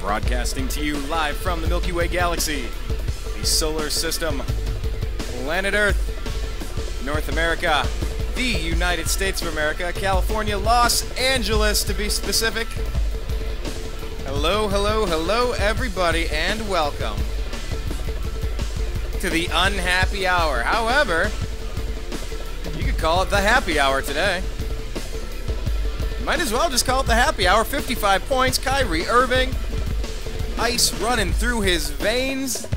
Broadcasting to you live from the Milky Way Galaxy, the solar system, planet Earth, North America, the United States of America, California, Los Angeles to be specific. Hello, hello, hello everybody, and welcome to the Unhappy Hour. However, you could call it the Happy Hour today. Might as well just call it the Happy Hour. 55 points, Kyrie Irving. Ice running through his veins.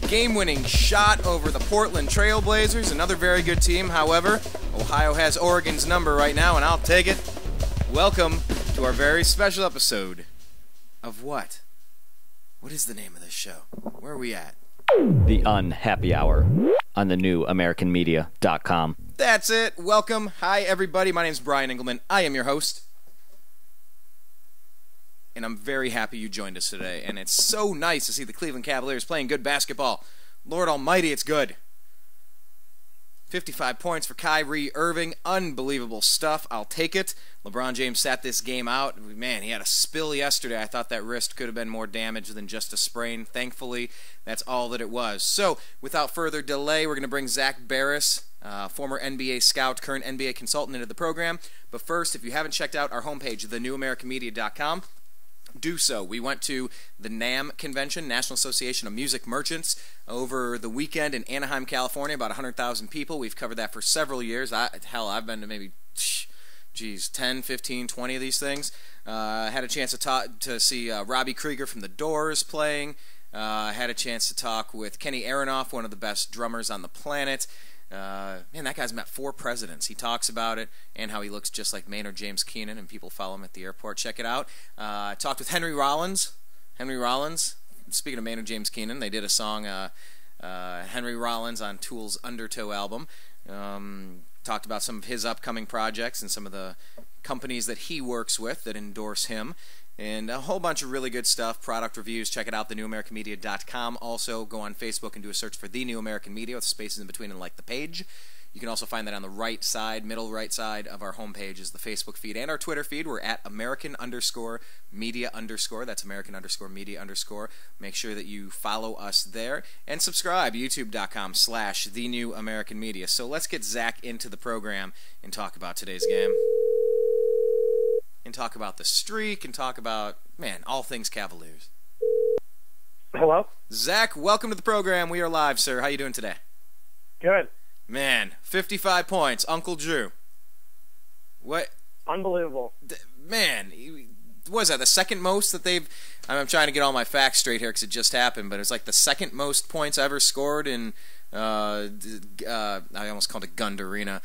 Game-winning shot over the Portland Trail Blazers. Another very good team. However, Ohio has Oregon's number right now, and I'll take it. Welcome to our very special episode of what? What is the name of this show? Where are we at? The Unhappy Hour on the new AmericanMedia.com. That's it. Welcome. Hi, everybody. My name's Brian Engelman. I am your host. And I'm very happy you joined us today. And it's so nice to see the Cleveland Cavaliers playing good basketball. Lord almighty, it's good. 55 points for Kyrie Irving. Unbelievable stuff. I'll take it. LeBron James sat this game out. Man, he had a spill yesterday. I thought that wrist could have been more damage than just a sprain. Thankfully, that's all that it was. So, without further delay, we're going to bring Zak Baris, former NBA scout, current NBA consultant, into the program. But first, if you haven't checked out our homepage, thenewamericanmedia.com, do so. We went to the NAM convention, National Association of Music Merchants, over the weekend in Anaheim, California. About 100,000 people. We've covered that for several years. I've been to maybe 10, 15, 20 of these things. Had a chance to see Robbie Krieger from The Doors playing. Had a chance to talk with Kenny Aronoff, one of the best drummers on the planet. Man, that guy's met 4 presidents. He talks about it and how he looks just like Maynard James Keenan, and people follow him at the airport. Check it out. Talked with Henry Rollins. Henry Rollins, speaking of Maynard James Keenan, they did a song, Henry Rollins, on Tool's Undertow album. Talked about some of his upcoming projects and some of the companies that he works with that endorse him. And a whole bunch of really good stuff, product reviews. Check it out, thenewamericanmedia.com. Also, go on Facebook and do a search for The New American Media with spaces in between and like the page. You can also find that on the right side, middle right side of our homepage is the Facebook feed and our Twitter feed. We're at American_media_. That's American_media_. Make sure that you follow us there and subscribe, youtube.com/The New American Media. So let's get Zach into the program and talk about today's game. And talk about the streak, and talk about, man, all things Cavaliers. Hello? Zach, welcome to the program. We are live, sir. How you doing today? Good. Man, 55 points. Uncle Drew. What? Unbelievable. Man, what is that, the second most that they've... I'm trying to get all my facts straight here because it just happened, but it's like the second most points ever scored in... I almost called it Gund Arena.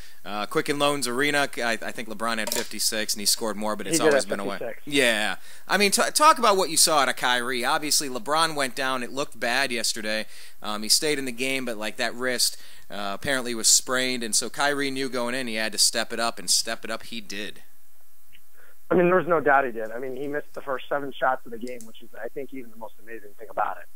Quicken Loans Arena. I think LeBron had 56, and he scored more, but it's always been away. Yeah. I mean, talk about what you saw out of Kyrie. Obviously, LeBron went down. It looked bad yesterday. He stayed in the game, but like that wrist apparently was sprained, and so Kyrie knew going in he had to step it up, and step it up he did. I mean, there's no doubt he did. I mean, he missed the first 7 shots of the game, which is, I think, even the most amazing thing about it.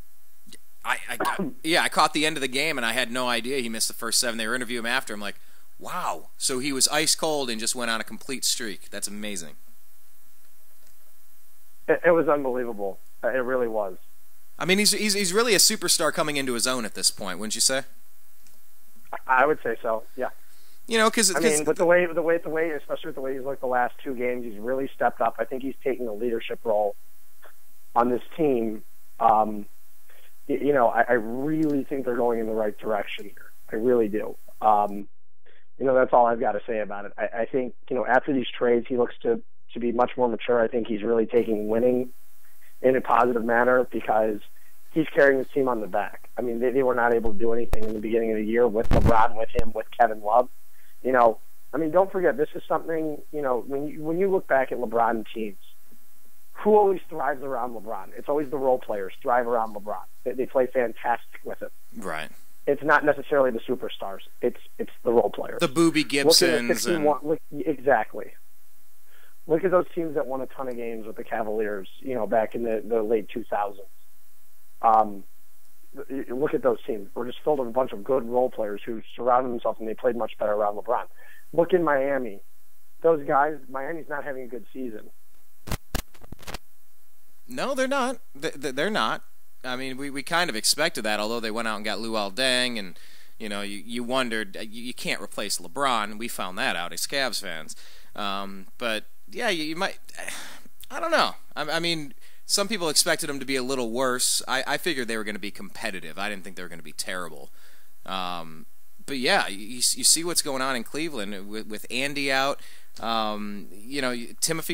I caught the end of the game, and I had no idea he missed the first 7. They were interviewing him after. I'm like, wow. So he was ice cold and just went on a complete streak. That's amazing. It was unbelievable. It really was. I mean, he's really a superstar coming into his own at this point, wouldn't you say? I would say so. Yeah. You know, because I mean, but the way, especially with the way he's looked the last 2 games, he's really stepped up. I think he's taking a leadership role on this team. You know, I really think they're going in the right direction here. I really do. You know, that's all I've got to say about it. I think, you know, after these trades, he looks to be much more mature. I think he's really taking winning in a positive manner because he's carrying his team on the back. I mean, they were not able to do anything in the beginning of the year with LeBron, with him, with Kevin Love. You know, I mean, don't forget, this is something, you know, when you look back at LeBron teams, who always thrives around LeBron? It's always the role players thrive around LeBron. They play fantastic with it. Right. It's not necessarily the superstars. It's the role players. The Boobie Gibsons. Exactly. Look at those teams that won a ton of games with the Cavaliers, you know, back in the late 2000s. Look at those teams. We're just filled with a bunch of good role players who surrounded themselves, and they played much better around LeBron. Look in Miami. Those guys, Miami's not having a good season. No, they're not. They're not. I mean, we kind of expected that, although they went out and got Luol Deng, and you wondered you can't replace LeBron. We found that out as Cavs fans. But yeah, you might. I don't know. I mean, some people expected them to be a little worse. I figured they were going to be competitive. I didn't think they were going to be terrible. But yeah, you see what's going on in Cleveland with Andy out. Timofey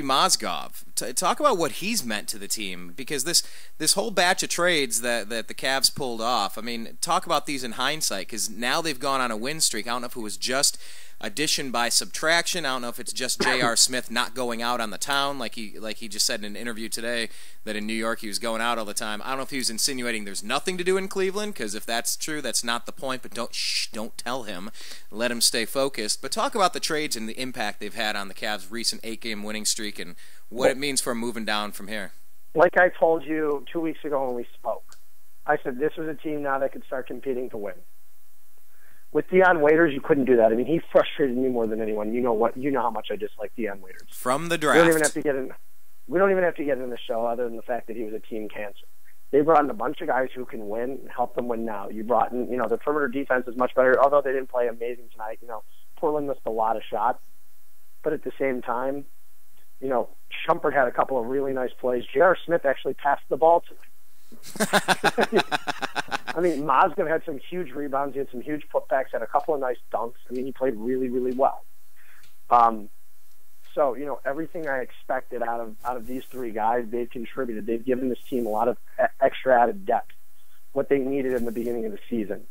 Mozgov. Talk about what he's meant to the team, because this whole batch of trades that the Cavs pulled off. I mean, talk about these in hindsight, because now they've gone on a win streak. I don't know if it was just addition by subtraction. I don't know if it's just J.R. Smith not going out on the town, like he just said in an interview today that in New York he was going out all the time. I don't know if he was insinuating there's nothing to do in Cleveland, because if that's true, that's not the point. But don't tell him. Let him stay focused. But talk about the trades and the impact they've had on the Cavs' recent 8-game winning streak and what it means for moving down from here. Like I told you 2 weeks ago when we spoke, I said this was a team now that could start competing to win. With Dion Waiters, you couldn't do that. I mean, he frustrated me more than anyone. You know how much I dislike Dion Waiters. From the draft. We don't even have to get in the show, other than the fact that he was a team cancer. They brought in a bunch of guys who can win and help them win now. You brought in, the perimeter defense is much better, although they didn't play amazing tonight. Portland missed a lot of shots. But at the same time, Shumpert had a couple of really nice plays. J.R. Smith actually passed the ball to him. I mean, Mozgov had some huge rebounds. He had some huge putbacks, had a couple of nice dunks. I mean, he played really, really well. So, everything I expected out of these three guys, they've contributed. They've given this team a lot of extra added depth, what they needed in the beginning of the season.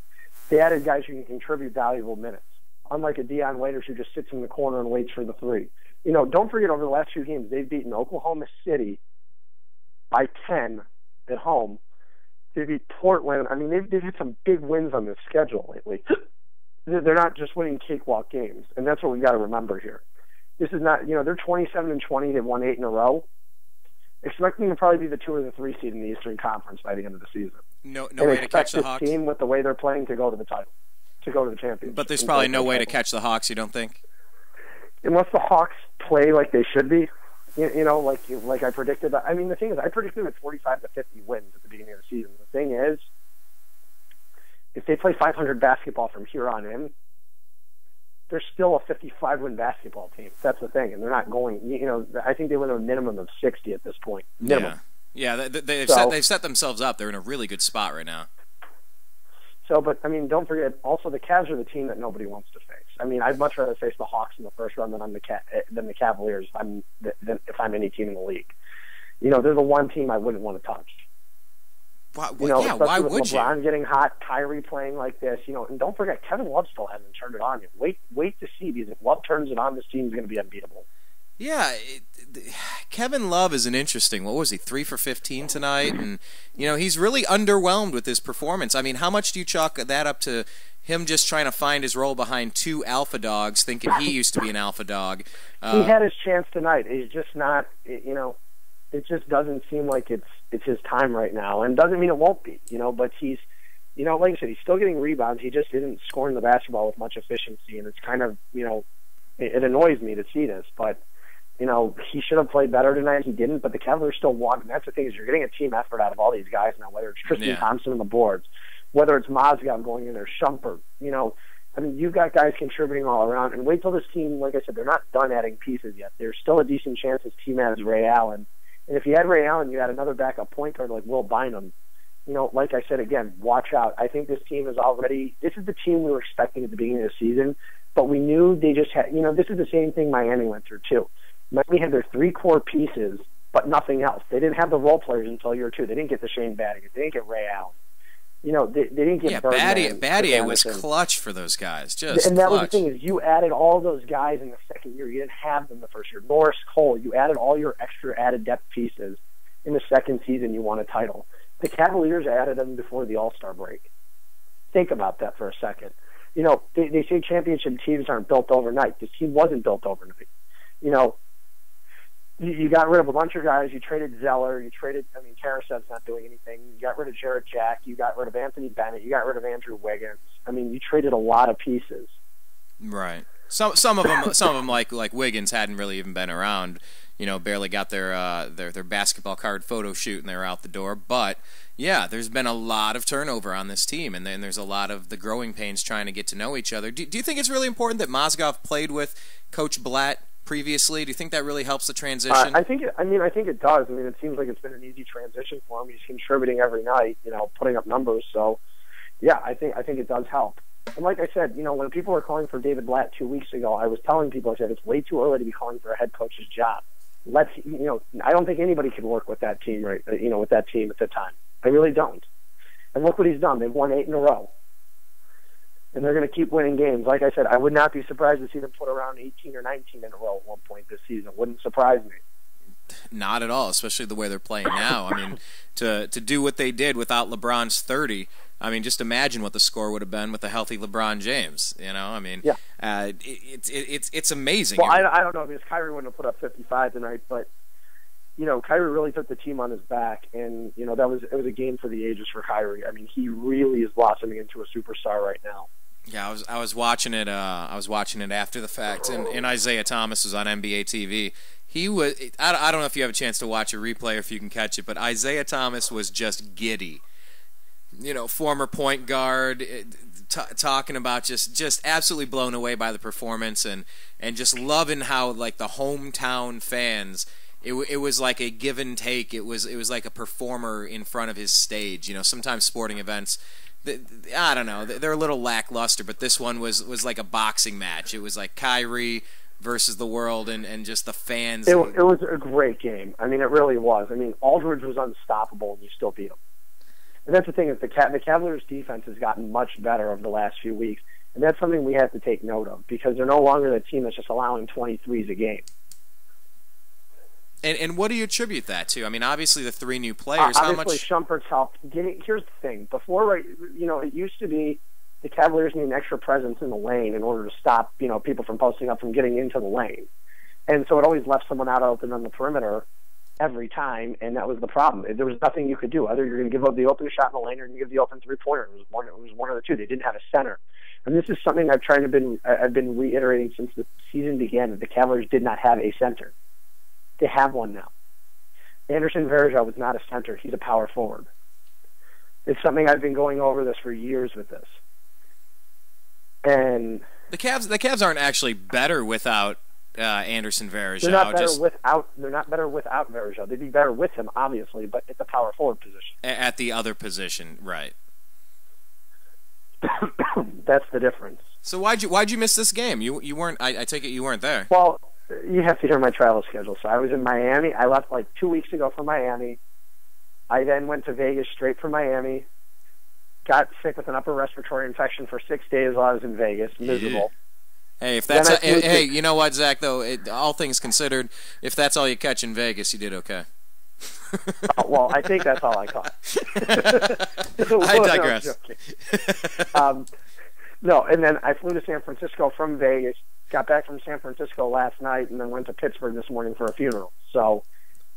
They added guys who can contribute valuable minutes, unlike a Dion Waiters who just sits in the corner and waits for the three. Don't forget, over the last few games, they've beaten Oklahoma City by 10 at home. They beat Portland. I mean, they've had some big wins on this schedule lately. They're not just winning cakewalk games, and that's what we've got to remember here. This is not, they're 27-20. They've won 8 in a row. Expect them to probably be the 2 or the 3 seed in the Eastern Conference by the end of the season. No way to catch the Hawks. Team with the way they're playing to go to the title, to go to the championship. But there's probably no way to catch the Hawks. You don't think? Unless the Hawks play like they should be. Like I predicted. I mean, the thing is, I predicted them at 45 to 50 wins at the beginning of the season. The thing is, if they play 500 basketball from here on in, they're still a 55-win basketball team. That's the thing, and they're not going. I think they win a minimum of 60 at this point. Minimum. Yeah. They've set themselves up. They're in a really good spot right now. So, but I mean, don't forget. Also, the Cavs are the team that nobody wants to face. I mean, I'd much rather face the Hawks in the first round than the Cavaliers if I'm any team in the league. They're the one team I wouldn't want to touch. Why would LeBron you? getting hot, Kyrie playing like this, and don't forget, Kevin Love still hasn't turned it on yet. Wait to see, because if Love turns it on, this team's going to be unbeatable. Yeah, Kevin Love is an interesting. What was he? 3 for 15 tonight, and he's really underwhelmed with his performance. I mean, how much do you chalk that up to him just trying to find his role behind 2 alpha dogs, thinking he used to be an alpha dog? He had his chance tonight. He's just not. It just doesn't seem like it's his time right now, and doesn't mean it won't be. But he's, like I said, he's still getting rebounds. He just isn't scoring the basketball with much efficiency, and it's kind of, it annoys me to see this, but. He should have played better tonight. He didn't, but the Cavaliers still won. And that's the thing, is you're getting a team effort out of all these guys now, whether it's Tristan Thompson on the boards, whether it's Mozgov going in there, Shumpert. I mean, you've got guys contributing all around. And wait till this team, like I said, they're not done adding pieces yet. There's still a decent chance this team adds Ray Allen. And if you add Ray Allen, you add another backup point guard like Will Bynum. Like I said, again, watch out. I think this team is already – this is the team we were expecting at the beginning of the season, but we knew they just had – this is the same thing Miami went through too. Miami had their 3 core pieces, but nothing else. They didn't have the role players until year 2. They didn't get the Shane Battier. They didn't get Ray Allen. They didn't get Battier was clutch for those guys. And that was the thing, is you added all those guys in the second year. You didn't have them the first year. Norris Cole, you added all your extra added depth pieces in the second season. You won a title. The Cavaliers added them before the AllStar break. Think about that for a second. They say championship teams aren't built overnight. This team wasn't built overnight. You got rid of a bunch of guys. You traded Zeller. Tarasev's not doing anything. You got rid of Jarrett Jack. You got rid of Anthony Bennett. You got rid of Andrew Wiggins. You traded a lot of pieces. Right. Some of them like Wiggins hadn't really even been around. barely got their basketball card photo shoot and they're out the door. But yeah, there's been a lot of turnover on this team, and then there's a lot of the growing pains trying to get to know each other. Do you think it's really important that Mozgov played with Coach Blatt previously? Do you think that really helps the transition? I think it does. I mean, it seems like it's been an easy transition for him. He's contributing every night, putting up numbers. So, yeah, I think it does help. And like I said, when people were calling for David Blatt 2 weeks ago, I was telling people, I said, it's way too early to be calling for a head coach's job. I don't think anybody could work with that team, with that team at the time. I really don't. And look what he's done. They've won 8 in a row. And they're going to keep winning games. Like I said, I would not be surprised to see them put around 18 or 19 in a row at one point this season. It wouldn't surprise me. Not at all, especially the way they're playing now. I mean, to do what they did without LeBron's 30, I mean, just imagine what the score would have been with a healthy LeBron James. I mean, yeah. It's amazing. Well, I don't know, because Kyrie wouldn't have put up 55 tonight, but Kyrie really took the team on his back, and it was a game for the ages for Kyrie. I mean, he really is blossoming into a superstar right now. Yeah, I was watching it. I was watching it after the fact, and Isaiah Thomas was on NBA TV. He was. I don't know if you have a chance to watch a replay or if you can catch it, but Isaiah Thomas was just giddy. Former point guard, talking about just absolutely blown away by the performance, and just loving how, like, the hometown fans. It was like a give and take. It was like a performer in front of his stage. Sometimes sporting events, I don't know, they're a little lackluster, but this one was like a boxing match. It was like Kyrie versus the world, and just the fans. It was a great game. I mean, it really was. I mean, Aldridge was unstoppable, and you still beat him. And that's the thing, is the Cavaliers' defense has gotten much better over the last few weeks, and that's something we have to take note of, because they're no longer the team that's just allowing 23s a game. And what do you attribute that to? I mean, obviously the 3 new players. Obviously, Shumpert's helped. Here's the thing. Before, it used to be the Cavaliers need an extra presence in the lane in order to stop, people from posting up from getting into the lane. And so it always left someone out open on the perimeter every time, and that was the problem. There was nothing you could do. Either you're going to give up the open shot in the lane, or you're going to give the open three-pointer. It was one of the two. They didn't have a center. And this is something I've been reiterating since the season began, that the Cavaliers did not have a center. They have one now. Anderson Varejao was not a center. He's a power forward. It's something I've been going over this for years with this. And the Cavs aren't actually better without Anderson Varejao. They're not better without Varejao. They'd be better with him, obviously, but at the power forward position. At the other position, right. That's the difference. So why'd you miss this game? You weren't. I take it you weren't there. Well, you have to hear my travel schedule. So I was in Miami. I left like 2 weeks ago from Miami. I then went to Vegas straight from Miami. Got sick with an upper respiratory infection for 6 days while I was in Vegas. Miserable. Hey, if that's hey, you know what, Zach? Though, all things considered, if that's all you catch in Vegas, you did okay. Well, I think that's all I caught. I digress. No, and then I flew to San Francisco from Vegas. Got back from San Francisco last night, and then went to Pittsburgh this morning for a funeral. So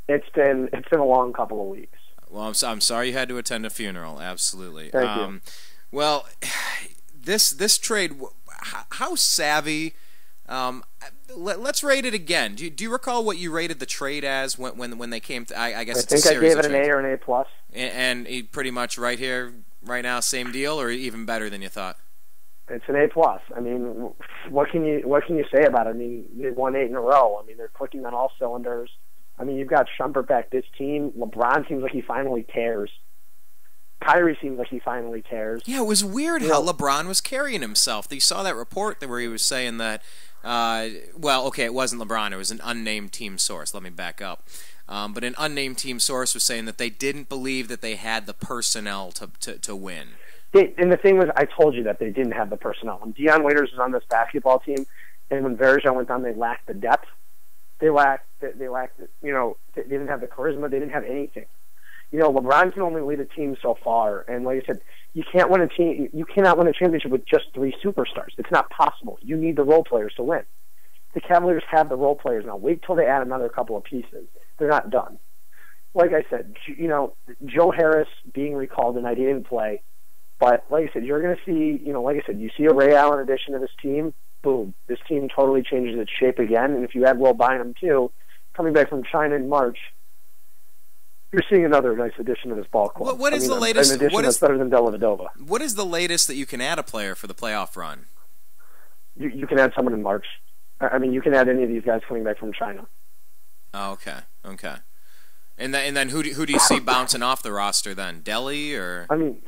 it's been a long couple of weeks. Well, I'm sorry you had to attend a funeral. Absolutely. Thank you. Well, this trade, how savvy? Let's rate it again. Do you recall what you rated the trade as when they came to? I guess it's I gave it an A or an A plus. And pretty much right here, right now, same deal, or even better than you thought. It's an A plus. I mean, what can you say about it? I mean, they've won 8 in a row. I mean, they're clicking on all cylinders. I mean, you've got Shumpert back. This team, LeBron seems like he finally cares. Kyrie seems like he finally cares. Yeah, it was weird how LeBron was carrying himself. You saw that report where he was saying that. Well, okay, it wasn't LeBron. It was an unnamed team source. Let me back up. But an unnamed team source was saying that they didn't believe that they had the personnel to win. And the thing was, I told you that they didn't have the personnel. When Dion Waiters was on this basketball team, and when Varejao went down, they lacked the depth. They lacked, they didn't have the charisma. They didn't have anything. LeBron can only lead a team so far. And like I said, you cannot win a championship with just 3 superstars. It's not possible. You need the role players to win. The Cavaliers have the role players now. Wait till they add another couple of pieces. They're not done. Like I said, Joe Harris being recalled tonight, he didn't play. But like I said, you're going to see, like I said, you see a Ray Allen addition to this team, boom, this team totally changes its shape again. And if you add Will Bynum too, coming back from China in March, you're seeing another nice addition to this ball club. What is the latest? An addition that's better than Dellavedova. What is the latest that you can add a player for the playoff run? You can add someone in March. I mean, you can add any of these guys coming back from China. Oh, okay. And then who do you see bouncing off the roster then? Delhi or? I mean,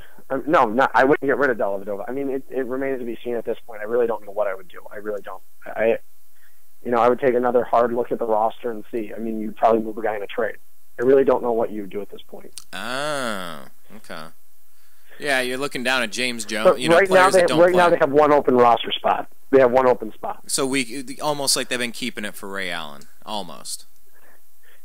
no, I wouldn't get rid of Dellavedova. I mean, it remains to be seen at this point. I really don't know what I would do. I really don't. I would take another hard look at the roster and see. I mean, you'd probably move a guy in a trade. I really don't know what you would do at this point. Oh, okay. Yeah, you're looking down at James Jones. Right now they have one open roster spot. They have one open spot. So we almost like they've been keeping it for Ray Allen, almost.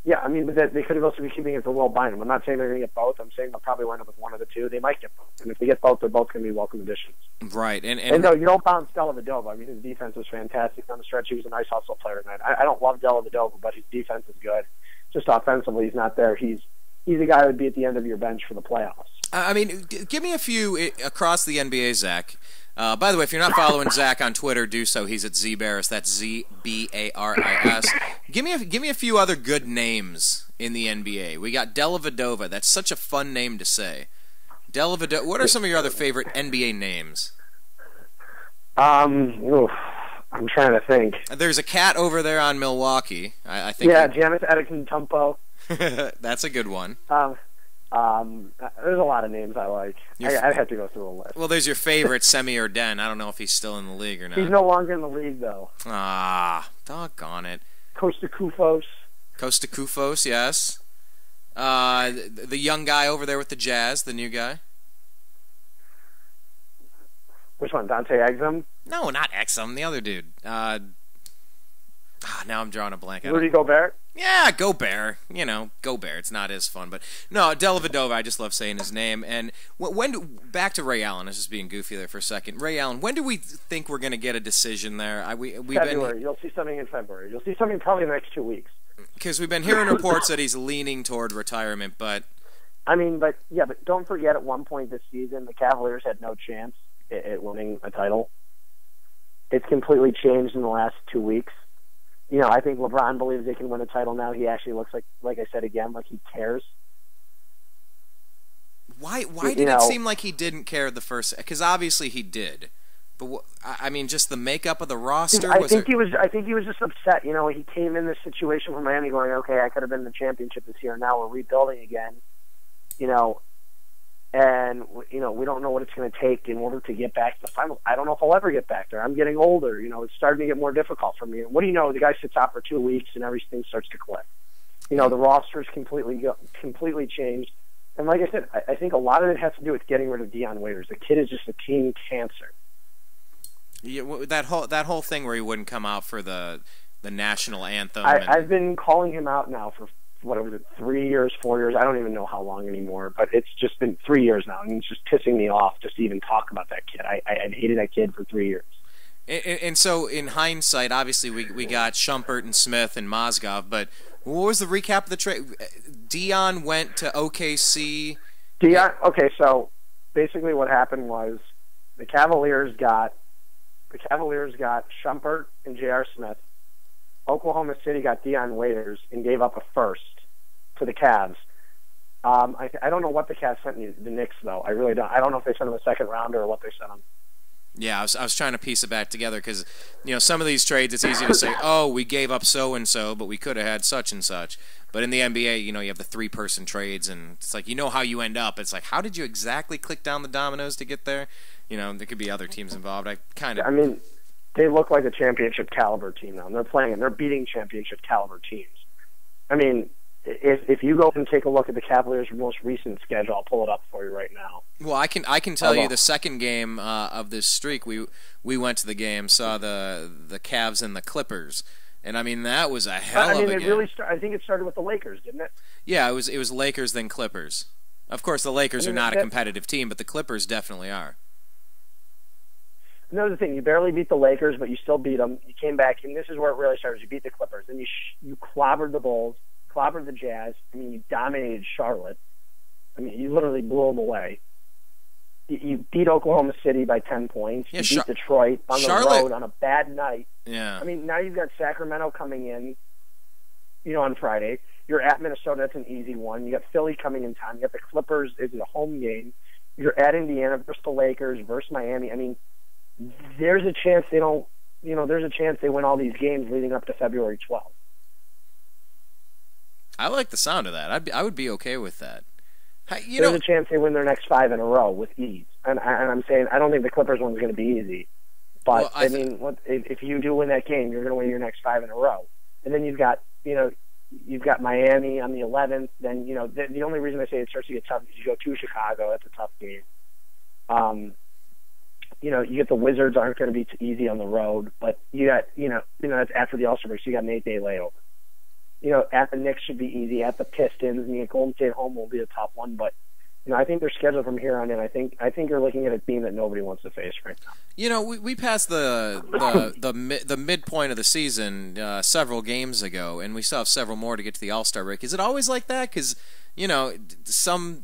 Yeah, I mean, but they could have also been keeping it for Will Bynum. I'm not saying they're going to get both. I'm saying they'll probably wind up with one of the two. They might get both. And if they get both, they're both going to be welcome additions. Right. And no, you don't bounce Dellavedova. I mean, his defense was fantastic down the stretch. He was a nice hustle player tonight. I don't love Dellavedova, but his defense is good. Just offensively, he's not there. He's a guy who would be at the end of your bench for the playoffs. I mean, give me a few across the NBA, Zach. By the way, if you're not following Zach on Twitter, do so. He's at Zak Baris. That's ZBARIS. Give me a few other good names in the NBA. We got Dellavedova. That's such a fun name to say. Dellavedova. What are some of your other favorite NBA names? I'm trying to think. There's a cat over there on Milwaukee. I think. Yeah, Giannis Antetokounmpo. That's a good one. There's a lot of names I like. I'd have to go through a list. Well, there's your favorite, Semi Erden. I don't know if he's still in the league or not. He's no longer in the league, though. Ah, doggone it. Costa Koufos, yes. The young guy over there with the Jazz, the new guy. Which one, Dante Exum? No, not Exum. The other dude. Now I'm drawing a blank. Rudy Gobert? Yeah, Gobert. Gobert. It's not as fun, but no, Dellavedova. I just love saying his name. And back to Ray Allen. I was just being goofy there for a second. Ray Allen. When do we think we're going to get a decision there? February. You'll see something in February. You'll see something probably in the next 2 weeks. Because we've been hearing reports that he's leaning toward retirement, but but don't forget at one point this season the Cavaliers had no chance at winning a title. It's completely changed in the last 2 weeks. I think LeBron believes they can win a title now. He actually looks like I said again, like he cares. Why did it seem like he didn't care the first? Because obviously he did. But just the makeup of the roster. I think he was just upset. He came in this situation from Miami going, okay, I could have been in the championship this year. Now we're rebuilding again. And we don't know what it's going to take in order to get back to the finals. I don't know if I'll ever get back there. I'm getting older. It's starting to get more difficult for me. What do you know? The guy sits out for 2 weeks and everything starts to click. The roster's completely changed. And like I said, I think a lot of it has to do with getting rid of Dion Waiters. The kid is just a team cancer. Yeah, that whole thing where he wouldn't come out for the national anthem. I've been calling him out now for 3 years, 4 years. I don't even know how long anymore, but it's just been 3 years now, and it's just pissing me off just to even talk about that kid. I hated that kid for 3 years. And so, in hindsight, obviously we got Shumpert and Smith and Mozgov, but what was the recap of the trade? Dion went to OKC. Okay, so basically what happened was the Cavaliers got Shumpert and J.R. Smith. Oklahoma City got Dion Waiters and gave up a first to the Cavs. I don't know what the Cavs sent the Knicks, though. I really don't. I don't know if they sent them a second rounder or what they sent them. Yeah, I was trying to piece it back together because, some of these trades, it's easy to say, oh, we gave up so-and-so, but we could have had such and such. But in the NBA, you have the three-person trades, and it's like, how you end up. It's like, how did you exactly click down the dominoes to get there? There could be other teams involved. They look like a championship caliber team now, and they're playing and they're beating championship caliber teams. If you go and take a look at the Cavaliers' most recent schedule, I'll pull it up for you right now. Well, I can tell you the second game of this streak, we went to the game, saw the Cavs and the Clippers, and that was a hell of a game. I think it started with the Lakers, didn't it? Yeah, it was Lakers then Clippers. Of course, the Lakers are not a competitive team, but the Clippers definitely are. Another thing, you barely beat the Lakers, but you still beat them. You came back, and this is where it really started. You beat the Clippers, and you clobbered the Bulls, clobbered the Jazz. You dominated Charlotte. You literally blew them away. You beat Oklahoma City by 10 points. You beat Detroit on the road on a bad night. Yeah. Now you've got Sacramento coming in. on Friday. You're at Minnesota. That's an easy one. You got Philly coming in town. You got the Clippers. It's a home game. You're at Indiana versus the Lakers versus Miami. I mean, there's a chance they don't. There's a chance they win all these games leading up to February 12th. I like the sound of that. I would be okay with that. There's a chance they win their next 5 in a row with ease. And I'm saying I don't think the Clippers one's going to be easy. But, if you do win that game, you're going to win your next 5 in a row. And then you've got Miami on the 11th. Then, the only reason I say it starts to get tough is you go to Chicago. That's a tough game. You get the Wizards aren't going to be easy on the road. But you got, that's after the AllStar Break, so you got an 8-day layover. At the Knicks should be easy. At the Pistons, Golden State home will be a tough one. But, I think their schedule from here on in, I think you're looking at a team that nobody wants to face right now. We passed the midpoint of the season several games ago, and we still have several more to get to the AllStar Break. Is it always like that? Because, I don't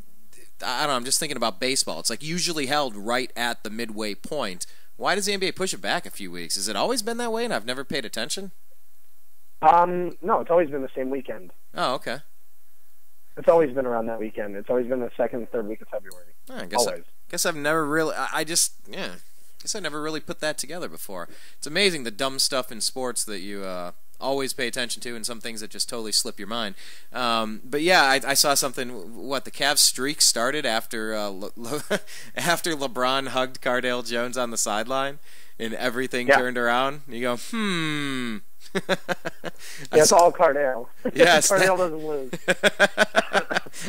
know, I'm just thinking about baseball. It's like usually held right at the midway point. Why does the NBA push it back a few weeks? Has it always been that way and I've never paid attention? No, it's always been the same weekend. Oh, okay. It's always been around that weekend. It's always been the second and third week of February. I guess I've never really. I never really put that together before. It's amazing the dumb stuff in sports that you always pay attention to, and some things that just totally slip your mind. But yeah, I saw something. What, the Cavs streak started after after LeBron hugged Cardale Jones on the sideline, and everything turned around. You go, it's all Cardale. Yes, Cardale doesn't lose.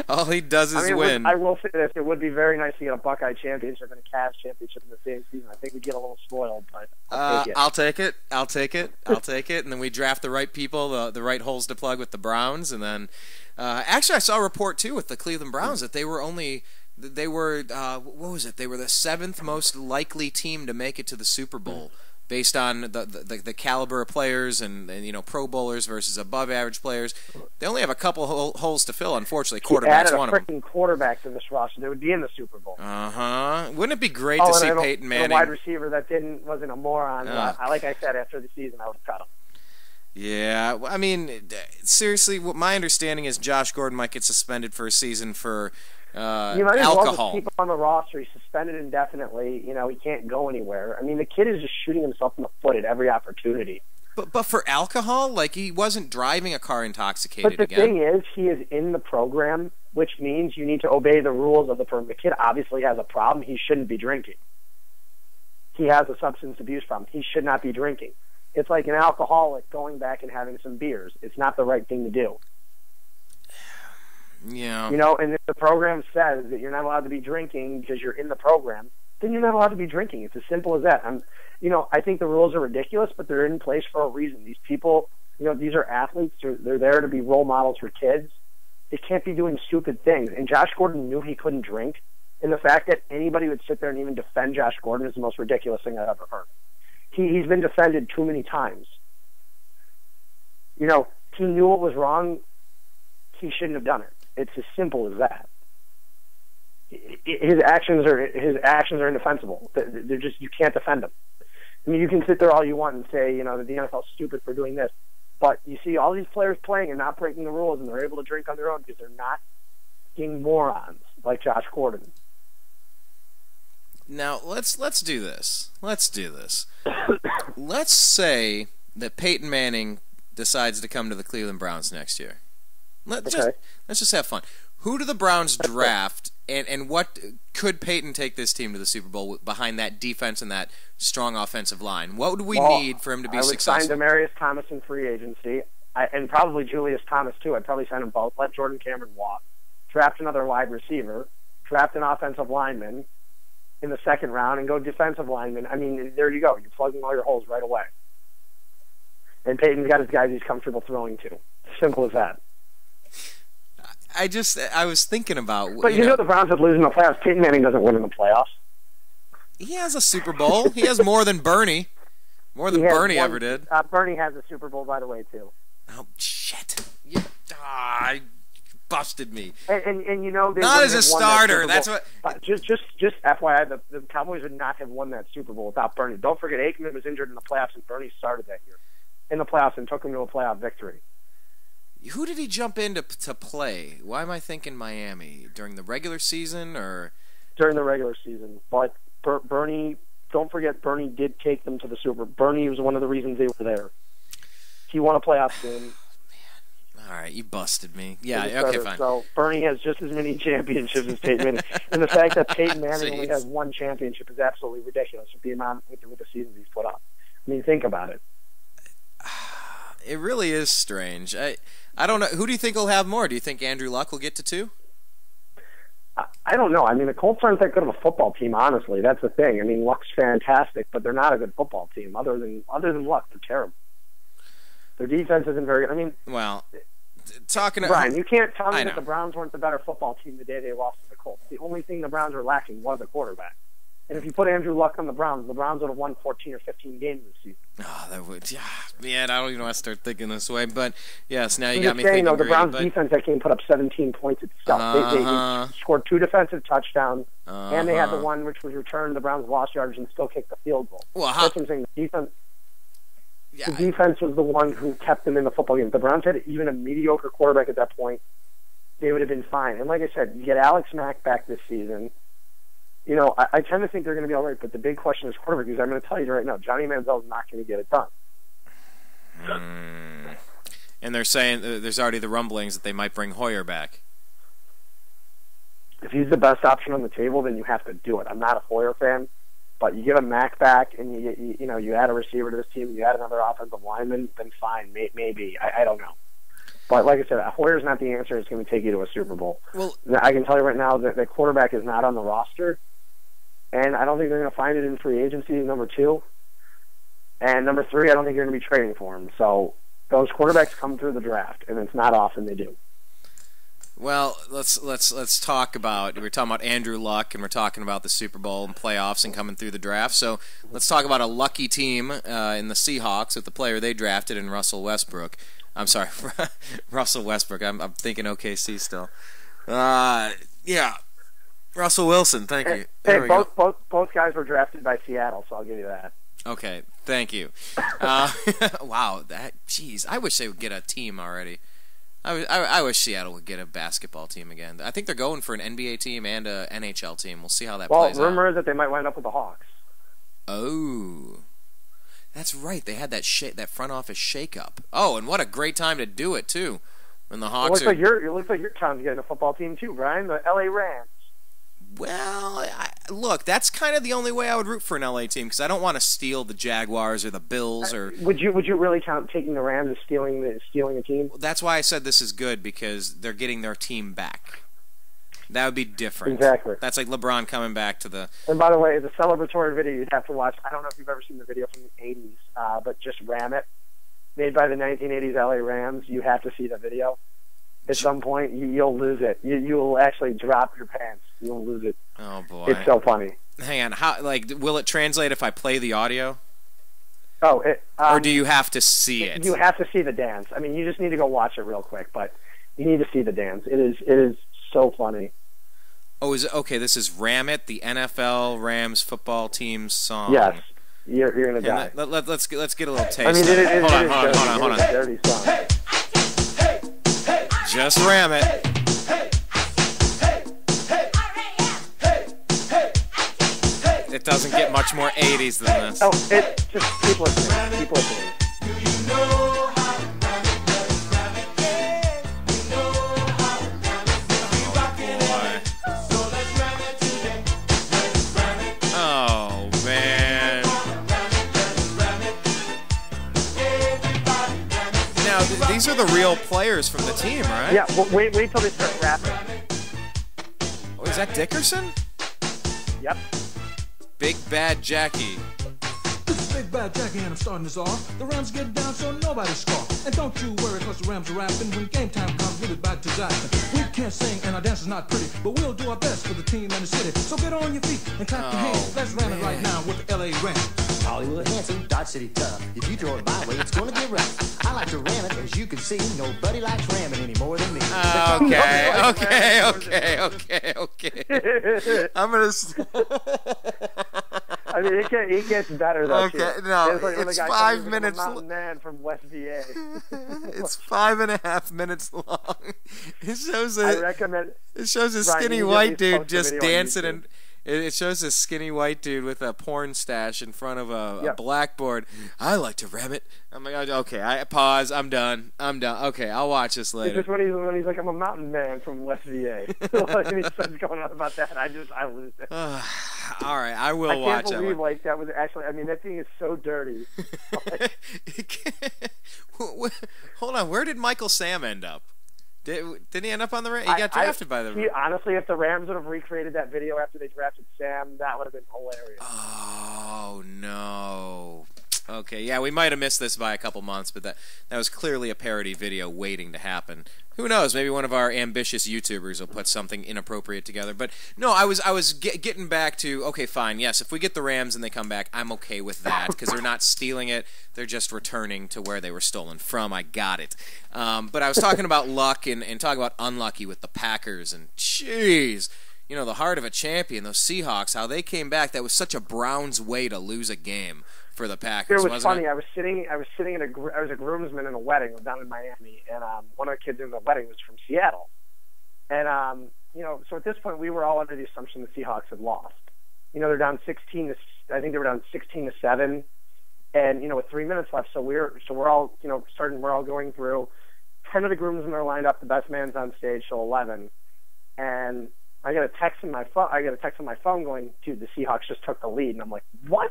All he does is win. I will say this: it would be very nice to get a Buckeye championship and a Cavs championship in the same season. I think we get a little spoiled, but I'll take it. I'll take it. And then we draft the right people, the right holes to plug with the Browns, and then actually I saw a report too with the Cleveland Browns that they were what was it? They were the 7th most likely team to make it to the Super Bowl. Based on the caliber of players and Pro Bowlers versus above average players, they only have a couple holes to fill. Unfortunately, quarterback's one of them. Freaking quarterback to this roster, they would be in the Super Bowl. Wouldn't it be great to see Peyton Manning? A wide receiver that wasn't a moron. Like I said, after the season, I would cut him. Yeah, I mean, seriously, what my understanding is, Josh Gordon might get suspended for a season for you might as well just keep him on the roster. He's suspended indefinitely. He can't go anywhere. I mean, the kid is just shooting himself in the foot at every opportunity. But for alcohol, like, he wasn't driving a car intoxicated. But the thing is, he is in the program, which means you need to obey the rules of the program. The kid obviously has a problem. He shouldn't be drinking. He has a substance abuse problem. He should not be drinking. It's like an alcoholic going back and having some beers. It's not the right thing to do. Yeah. And if the program says that you're not allowed to be drinking because you're in the program, then you're not allowed to be drinking. It's as simple as that. I think the rules are ridiculous, but they're in place for a reason. These people, these are athletes. They're there to be role models for kids. They can't be doing stupid things. And Josh Gordon knew he couldn't drink. And the fact that anybody would sit there and even defend Josh Gordon is the most ridiculous thing I've ever heard. He's been defended too many times. He knew it was wrong. He shouldn't have done it. It's as simple as that. His actions are indefensible. They're just, you can't defend them. I mean, you can sit there all you want and say, that the NFL's stupid for doing this, but you see all these players playing and not breaking the rules, and they're able to drink on their own because they're not being morons like Josh Gordon. Now let's do this. Let's say that Peyton Manning decides to come to the Cleveland Browns next year. Let's just have fun. Who do the Browns draft, and what could Peyton take this team to the Super Bowl behind that defense and that strong offensive line? What would we need for him to be successful? I would sign Demarius Thomas in free agency, and probably Julius Thomas too. I'd probably sign them both. Let Jordan Cameron walk. Draft another wide receiver. Draft an offensive lineman in the second round, and go defensive lineman. I mean, there you go. You're plugging all your holes right away. And Peyton's got his guys he's comfortable throwing to. Simple as that. I was thinking about... But you know the Browns would lose in the playoffs. Peyton Manning doesn't win in the playoffs. He has a Super Bowl. He has more than Bernie. More than Bernie ever did. Bernie has a Super Bowl, by the way, too. Oh, shit. You busted me. And not as a starter. That's what... Just FYI, the Cowboys would not have won that Super Bowl without Bernie. Don't forget, Aikman was injured in the playoffs, and Bernie started that year in the playoffs and took him to a playoff victory. Who did he jump in to play? Why am I thinking Miami? During the regular season or? During the regular season. But Bernie, don't forget, Bernie did take them to the Super. Bernie was one of the reasons they were there. He won a playoff game. All right, you busted me. Yeah, okay, fine. So Bernie has just as many championships as Peyton Manning. And the fact that Peyton Manning only has one championship is absolutely ridiculous with the amount with the seasons he's put up. I mean, think about it. It really is strange. I don't know. Who do you think will have more? Do you think Andrew Luck will get to 2? I don't know. I mean, the Colts aren't that good of a football team, honestly. That's the thing. I mean, Luck's fantastic, but they're not a good football team. Other than Luck, they're terrible. Their defense isn't very good. I mean, well, Brian, you can't tell me that the Browns weren't the better football team the day they lost to the Colts. The only thing the Browns were lacking was a quarterback. And if you put Andrew Luck on the Browns would have won 14 or 15 games this season. Oh, that would, yeah. Man, I don't even want to start thinking this way. But, yes, now you I'm got me saying, thinking. The Browns defense that game put up 17 points itself. They scored 2 defensive touchdowns, and they had the one which was returned. The Browns lost yardage and still kicked the field goal. Well, that's what I'm saying. The defense was the one who kept them in the football game. If the Browns had even a mediocre quarterback at that point, they would have been fine. And like I said, you get Alex Mack back this season. You know, I tend to think they're going to be all right, but the big question is quarterback, because I'm going to tell you right now, Johnny Manziel's not going to get it done. And they're saying there's already the rumblings that they might bring Hoyer back. If he's the best option on the table, then you have to do it. I'm not a Hoyer fan, but you get a Mack back, and you add a receiver to this team, you add another offensive lineman, then fine, maybe. I don't know. But like I said, Hoyer's not the answer. It's going to take you to a Super Bowl. Well, I can tell you right now that the quarterback is not on the roster. And I don't think they're going to find it in free agency, number 2. And number 3, I don't think they're going to be trading for him. So those quarterbacks come through the draft, and it's not often they do. Well, let's talk about, we're talking about Andrew Luck, and we're talking about the Super Bowl and playoffs and coming through the draft. So let's talk about a lucky team in the Seahawks with the player they drafted in Russell Westbrook. I'm sorry, Russell Westbrook. I'm thinking OKC still. Yeah. Russell Wilson, thank you. Hey, both guys were drafted by Seattle, so I'll give you that. Okay, thank you. Wow, jeez, I wish they would get a team already. I wish Seattle would get a basketball team again. I think they're going for an NBA team and a NHL team. We'll see how that plays out. Well, rumor is that they might wind up with the Hawks. Oh, that's right. They had that front office shakeup. Oh, and what a great time to do it too. When the Hawks it looks like your town's getting a football team too, Brian. The LA Rams. Well, look, that's kind of the only way I would root for an LA team, because I don't want to steal the Jaguars or the Bills. Or would you really count taking the Rams as stealing a team? Well, that's why I said this is good, because they're getting their team back. That would be different. Exactly. That's like LeBron coming back to the. And by the way, the celebratory video you'd have to watch. I don't know if you've ever seen the video from the '80s, but just Ramit, made by the 1980s LA Rams. You have to see the video. At some point, you'll lose it. You'll actually drop your pants. You'll lose it. Oh boy, it's so funny. Hang on, will it translate if I play the audio? Oh, or do you have to see it? You have to see the dance. I mean, you just need to go watch it real quick, but you need to see the dance. It is so funny. Oh, okay? This is Ramit, the NFL Rams football team song. Yes, you're gonna die. Let's get a little taste. I mean, hold on. Dirty song. Just Ramit. It doesn't get much more 80s than this. Oh, just keep listening. Keep listening. Oh, man. Now, these are the real players from the team, right? Yeah, well, wait till they start rapping. Oh, is that Dickerson? Yep. Big Bad Jackie. This is Big Bad Jackie and I'm starting this off. The Rams get down so nobody score. And don't you worry cause the Rams are rapping. When game time comes, we'll be back to Jackson. We can't sing and our dance is not pretty, but we'll do our best for the team and the city. So get on your feet and clap your hands. Let's ram it right now with the LA Rams. Hollywood handsome, Dodge City tough. If you throw it my way, it's gonna get rough. I like to ram it, as you can see. Nobody likes ramming any more than me. Okay. I'm gonna. I mean, it gets better though. Okay, too. no, like it's guy 5 minutes. I'm a mountain man from West VA. It's 5.5 minutes long. It shows I recommend. It shows a Brian, skinny you white at least dude post a just video on dancing, YouTube. and it shows a skinny white dude with a porn stash in front of a Yep. blackboard. I like to ram it. I'm like, okay, I pause. I'm done. Okay, I'll watch this It's later. just when he's like, I'm a mountain man from West VA. And he starts going on about that. I lose it. All right, I will I watch can't that believe one. like that was actually. I mean, that thing is so dirty. Hold on, where did Michael Sam end up? Didn't he end up on the Rams? He got drafted by the Rams. Honestly, if the Rams would have recreated that video after they drafted Sam, that would have been hilarious. Oh no. Okay, yeah, we might have missed this by a couple months, but that was clearly a parody video waiting to happen. Who knows? Maybe one of our ambitious YouTubers will put something inappropriate together. But no, I was getting back to, okay, fine, yes, if we get the Rams and they come back, I'm okay with that because they're not stealing it; they're just returning to where they were stolen from. I got it. But I was talking about luck and talking about unlucky with the Packers, and jeez. You know, the heart of a champion, those Seahawks, how they came back. That was such a Browns way to lose a game for the Packers. It was funny. It? I was sitting I was a groomsman in a wedding down in Miami, and one of the kids in the wedding was from Seattle. And so at this point we were all under the assumption the Seahawks had lost. You know, they're down 16 to I think they were down 16-7, and with 3 minutes left, so we're all we're all going through. 10 of the groomsmen are lined up. The best man's on stage, so 11, and I got a text on my phone going, dude, the Seahawks just took the lead. And I'm like, what?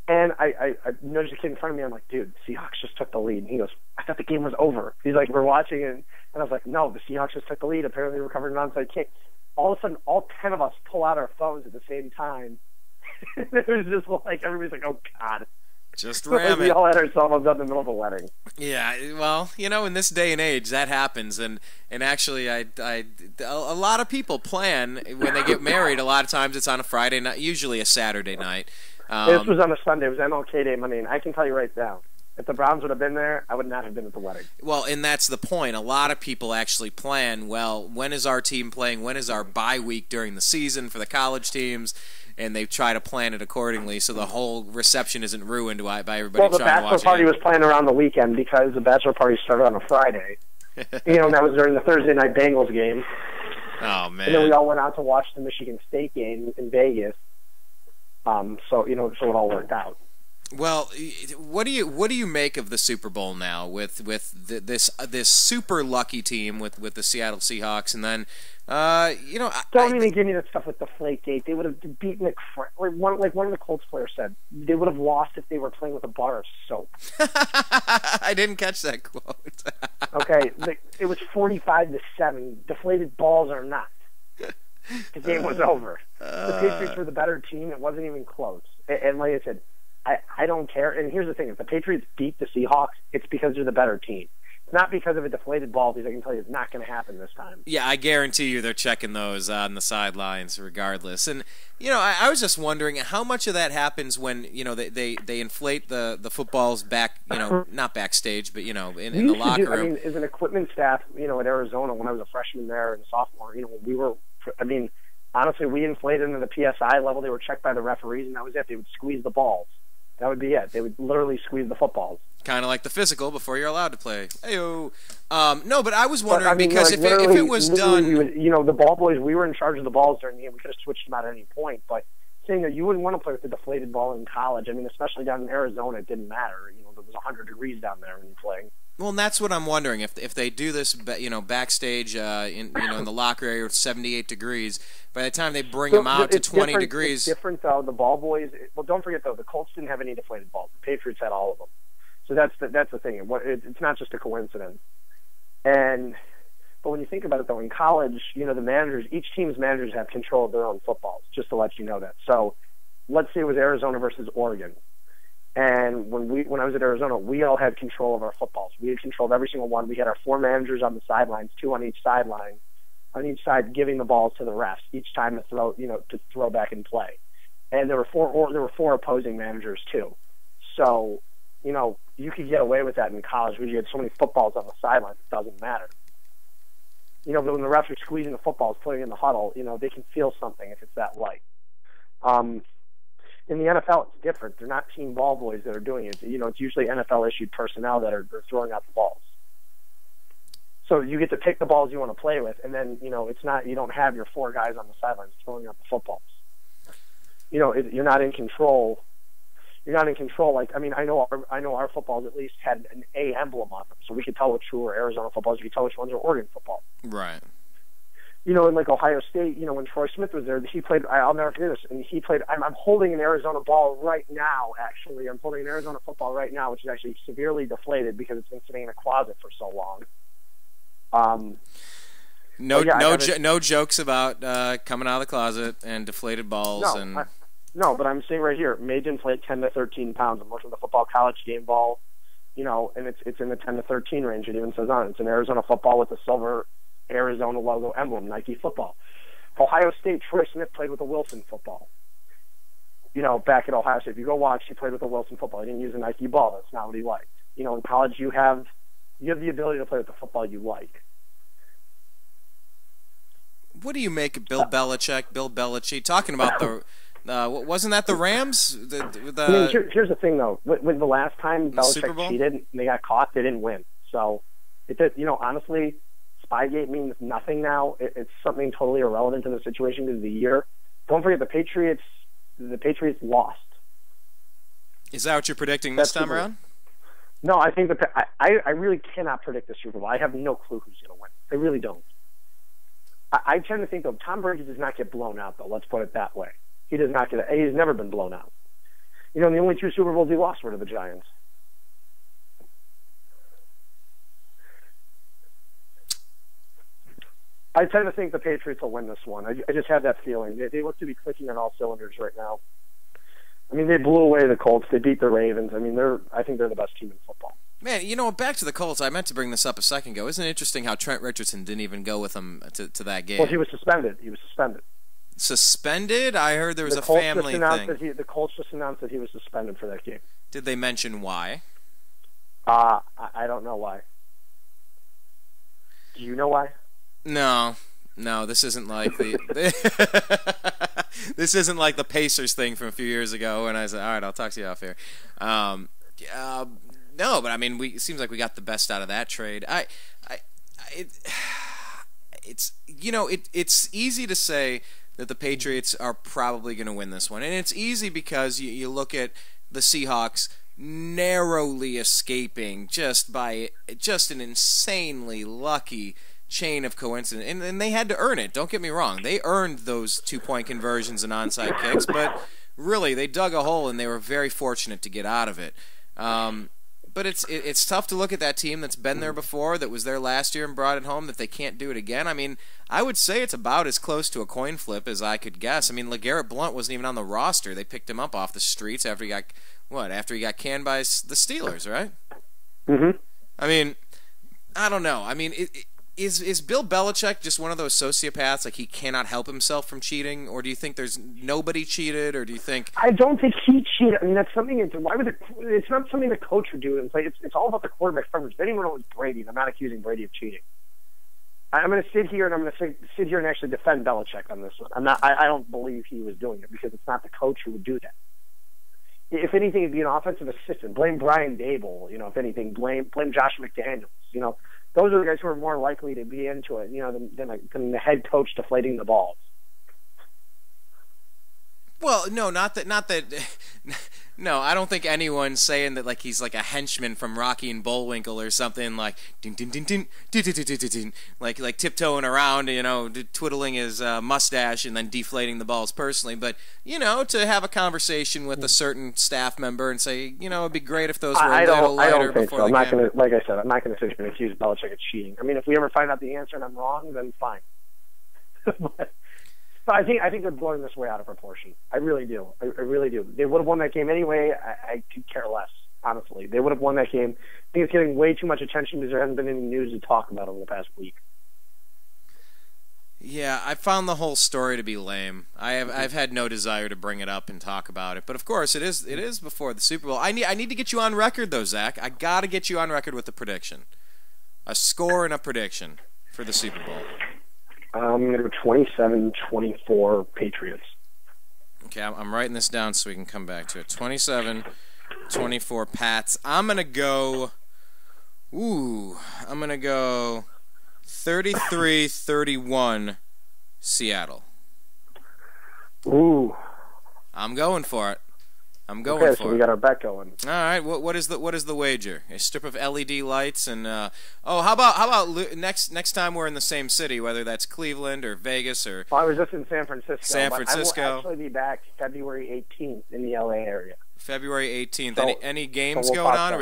And I noticed a kid in front of me. I'm like, dude, the Seahawks just took the lead. And he goes, I thought the game was over. He's like, we're watching it. And I was like, no, the Seahawks just took the lead. Apparently recovered an onside kick. All of a sudden, all 10 of us pull out our phones at the same time. It was just like, everybody's like, oh, God. Just Like ram we it. all had ourselves up in the middle of a wedding. Yeah, well, in this day and age, that happens, and actually, a lot of people plan when they get married. A lot of times, it's on a Friday night, usually a Saturday night. This was on a Sunday. It was MLK Day Monday, and I can tell you right now, if the Browns would have been there, I would not have been at the wedding. Well, and that's the point. A lot of people actually plan, well, when is our team playing? When is our bye week during the season for the college teams? And they try to plan it accordingly so the whole reception isn't ruined by everybody Well, the trying to watch Bachelor Party it. was planned around the weekend because the Bachelor Party started on a Friday. And that was during the Thursday night Bengals game. Oh, man. And then we all went out to watch the Michigan State game in Vegas. So it all worked out. Well, what do you make of the Super Bowl now with this super lucky team with the Seattle Seahawks, and then Don't even give me that stuff with Deflategate. They would have beaten it. Like one of the Colts players said, they would have lost if they were playing with a bar of soap. I didn't catch that quote. Okay, it was 45-7. Deflated balls or not, the game was over. The Patriots were the better team. It wasn't even close. And like I said, I don't care. And here's the thing: if the Patriots beat the Seahawks, it's because they're the better team. It's not because of a deflated ball, because I can tell you it's not going to happen this time. Yeah, I guarantee you they're checking those on the sidelines regardless. And, I was just wondering how much of that happens when, they inflate the footballs back, not backstage, but, in the locker room. I mean, as an equipment staff, at Arizona, when I was a freshman there and sophomore, honestly, we inflated them to the PSI level. They were checked by the referees, and that was it. They would squeeze the balls. That would be it. They would literally squeeze the footballs. Kind of like the physical before you're allowed to play. Ayo. No, but I was wondering because if it was done... the ball boys, we were in charge of the balls during the game. We could have switched them at any point, but saying that you wouldn't want to play with the deflated ball in college, especially down in Arizona, it didn't matter. There was 100 degrees down there when you're playing. Well, and that's what I'm wondering. If they do this, backstage in the locker area with 78 degrees, by the time they bring them out to 20 degrees... It's different, though. The ball boys... Well, don't forget, though, the Colts didn't have any deflated balls. The Patriots had all of them. So that's the thing. It's not just a coincidence. But when you think about it, though, in college, the managers, each team's managers have control of their own footballs, just to let you know that. So let's say it was Arizona versus Oregon. And when I was at Arizona, we all had control of our footballs. We had control of every single one. We had our 4 managers on the sidelines, 2 on each sideline, on each side giving the balls to the refs each time to throw back and play. And there were 4 opposing managers too. So, you could get away with that in college because you had so many footballs on the sidelines, it doesn't matter. But when the refs are squeezing the footballs, putting in the huddle, they can feel something if it's that light. In the NFL, it's different. They're not team ball boys that are doing it. It's usually NFL-issued personnel that are throwing out the balls. So you get to pick the balls you want to play with, and then, it's not, you don't have your 4 guys on the sidelines throwing out the footballs. You're not in control. You're not in control. Like, I know our footballs at least had an A emblem on them, so we could tell which were Arizona footballs. You could tell which ones were Oregon football. Right. In like Ohio State, when Troy Smith was there, he played. I'll never forget this. And he played. I'm holding an Arizona ball right now. Actually, I'm holding an Arizona football right now, which is actually severely deflated because it's been sitting in a closet for so long. No jokes about coming out of the closet and deflated balls. No, but I'm saying right here, made to inflate 10 to 13 pounds. I'm looking at the football college game ball, and it's in the 10 to 13 range. It even says on it. It's an Arizona football with a silver Arizona logo emblem, Nike football. Ohio State, Troy Smith played with a Wilson football. Back at Ohio State, if you go watch, he played with a Wilson football. He didn't use a Nike ball. That's not what he liked. In college, you have the ability to play with the football you like. What do you make of Bill Belichick talking about the? Wasn't that the Rams? Here's the thing, though. When the last time Belichick cheated and they got caught, they didn't win. So, honestly, Spygate means nothing now. It's something totally irrelevant to the situation because of the year. Don't forget, the Patriots lost. Is that what you're predicting this time around? No, I think I really cannot predict the Super Bowl. I have no clue who's going to win. I really don't. I tend to think, though, Tom Brady does not get blown out, though. Let's put it that way. He does not get. He's never been blown out. The only 2 Super Bowls he lost were to the Giants. I tend to think the Patriots will win this one. I just have that feeling. They look to be clicking on all cylinders right now. They blew away the Colts. They beat the Ravens. I think they're the best team in football. Man, back to the Colts. I meant to bring this up a second ago. Isn't it interesting how Trent Richardson didn't even go with them to that game? Well, he was suspended. Suspended? I heard there was a family thing. The Colts just announced that he was suspended for that game. Did they mention why? I don't know why. Do you know why? No, this isn't like the this isn't like the Pacers thing from a few years ago. And I said, all right, I'll talk to you off here. No, but it seems like we got the best out of that trade. It's easy to say that the Patriots are probably going to win this one, and it's easy because you look at the Seahawks narrowly escaping just an insanely lucky chain of coincidence, and they had to earn it. Don't get me wrong; they earned those 2-point conversions and onside kicks, but really they dug a hole and they were very fortunate to get out of it. But it's tough to look at that team that's been there before, that was there last year and brought it home, that they can't do it again. I would say it's about as close to a coin flip as I could guess. LeGarrette Blount wasn't even on the roster. They picked him up off the streets after he got canned by the Steelers, right? Mm-hmm. I don't know. Is Bill Belichick just one of those sociopaths, like he cannot help himself from cheating, or do you think there's nobody cheated, or do you think? I don't think he cheated. That's something. It's not something the coach would do. It's all about the quarterback coverage. If anyone knows Brady, I'm not accusing Brady of cheating. I'm going to sit here and actually defend Belichick on this one. I'm not. I don't believe he was doing it because it's not the coach who would do that. If anything, it'd be an offensive assistant. Blame Brian Dable. If anything, blame Josh McDaniels. Those are the guys who are more likely to be into it, than the head coach deflating the balls. Well, no, not that. No, I don't think anyone's saying that like he's like a henchman from Rocky and Bullwinkle or something like din din din din din din din din din, like tiptoeing around, twiddling his mustache and then deflating the balls personally. But to have a conversation with a certain staff member and say, it'd be great if those were a little lighter. I don't think before so. the game. Like I said, I'm not going to sit here and accuse Belichick of cheating. If we ever find out the answer and I'm wrong, then fine. But I think they're blowing this way out of proportion. I really do. I really do. They would have won that game anyway. I could care less, honestly. They would have won that game. I think it's getting way too much attention because there hasn't been any news to talk about over the past week. Yeah, I found the whole story to be lame. I've had no desire to bring it up and talk about it. But of course, it is before the Super Bowl. I need to get you on record though, Zach. I got to get you on record with a prediction, a score and a prediction for the Super Bowl. I'm going to go 27-24 Patriots. Okay, I'm writing this down so we can come back to it. 27-24 Pats. I'm going to go 33-31 Seattle. Ooh. I'm going for it. So we got our bet going. All right. What is the wager? A strip of LED lights and how about next time we're in the same city, whether that's Cleveland or Vegas or. Well, I was just in San Francisco. San Francisco. I will actually be back February 18th in the LA area. February 18th. So, any games going on?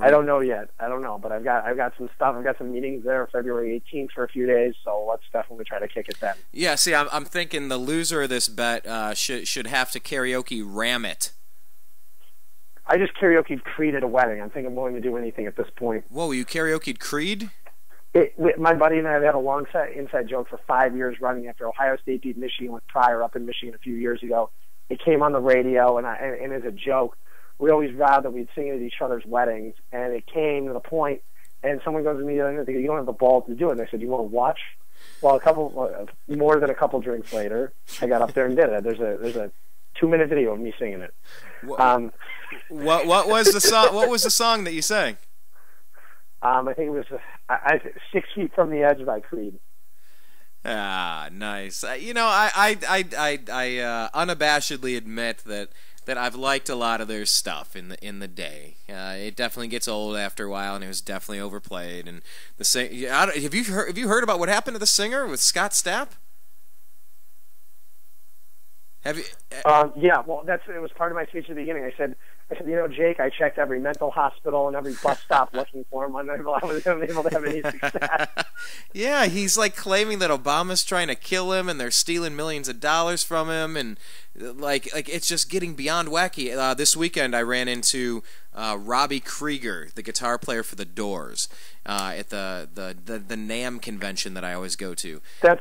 I don't know yet. I don't know, but I've got some stuff. I've got some meetings there February 18th for a few days, so let's definitely try to kick it then. Yeah, see, I'm thinking the loser of this bet should have to karaoke Ramit. I just karaoke'd Creed at a wedding. I think I'm willing to do anything at this point. Whoa, you karaoke'd Creed? My buddy and I have had a long inside joke for 5 years running after Ohio State beat Michigan with Pryor up in Michigan a few years ago. It came on the radio, and as a joke, we always vowed that we'd sing at each other's weddings, and it came to the point, and someone goes to me, you don't have the balls to do it. And I said, you want to watch? Well, more than a couple drinks later, I got up there and did it. There's a 2-minute video of me singing it. What was the song? What was the song that you sang? I think it was 6 Feet from the Edge by Creed. Ah, nice. I unabashedly admit that I've liked a lot of their stuff in the day. It definitely gets old after a while, and it was definitely overplayed. And have you heard about what happened to the singer with Scott Stapp? Have you? Yeah. Well, it was part of my speech at the beginning. I said, Jake, I checked every mental hospital and every bus stop looking for him. I was unable to have any success. Yeah, he's like claiming that Obama's trying to kill him and they're stealing millions of dollars from him, and like it's just getting beyond wacky. This weekend I ran into Robbie Krieger, the guitar player for the Doors, at the NAMM convention that I always go to. That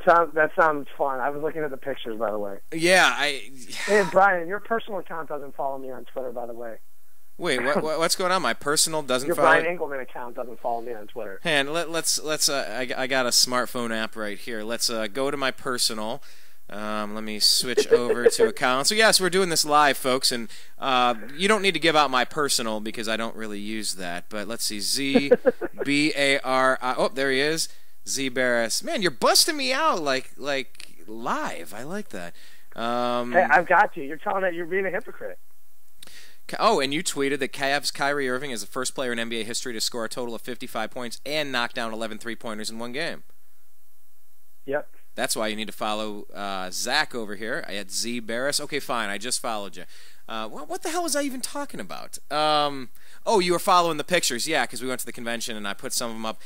sounds fun. I was looking at the pictures, by the way. Yeah, Hey, Brian, your personal account doesn't follow me on Twitter, by the way. Wait, what's going on? My personal doesn't Your follow. Brian Engelman account doesn't follow me on Twitter. Hey, and let's I got a smartphone app right here. Let's go to my personal. Let me switch over to account. So yes, we're doing this live, folks, and you don't need to give out my personal because I don't really use that. But let's see, ZBAR. Oh, there he is, Z Baris. Man, you're busting me out like live. I like that. Hey, I've got you. You're telling that you're being a hypocrite. Oh, and you tweeted that Cavs' Kyrie Irving is the first player in NBA history to score a total of 55 points and knock down 11 three-pointers in one game. Yep. That's why you need to follow Zach over here at Z Baris. Okay, fine. I just followed you. What the hell was I even talking about? Oh, you were following the pictures. Yeah, because we went to the convention and I put some of them up.